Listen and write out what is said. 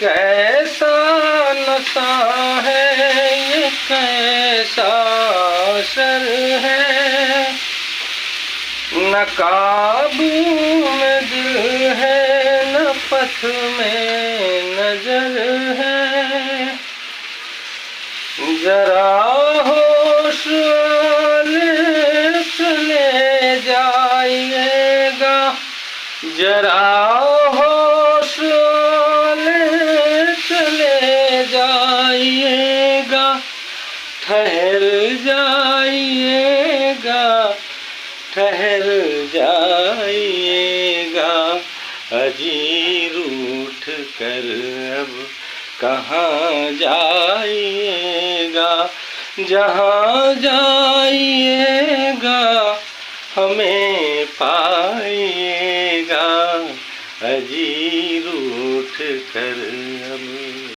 कैसा नशा है, ये कैसा असर है। न काबू में दिल है, न पथ में नजर है। जरा होश ले चले जाइएगा, जरा होश ले चले जाइएगा। ठहर जाइएगा, ठहर जाइएगा। अजी रूठ कर अब कहाँ जाइएगा। जहाँ जाइएगा हमें पाइएगा। अजी रूठ कर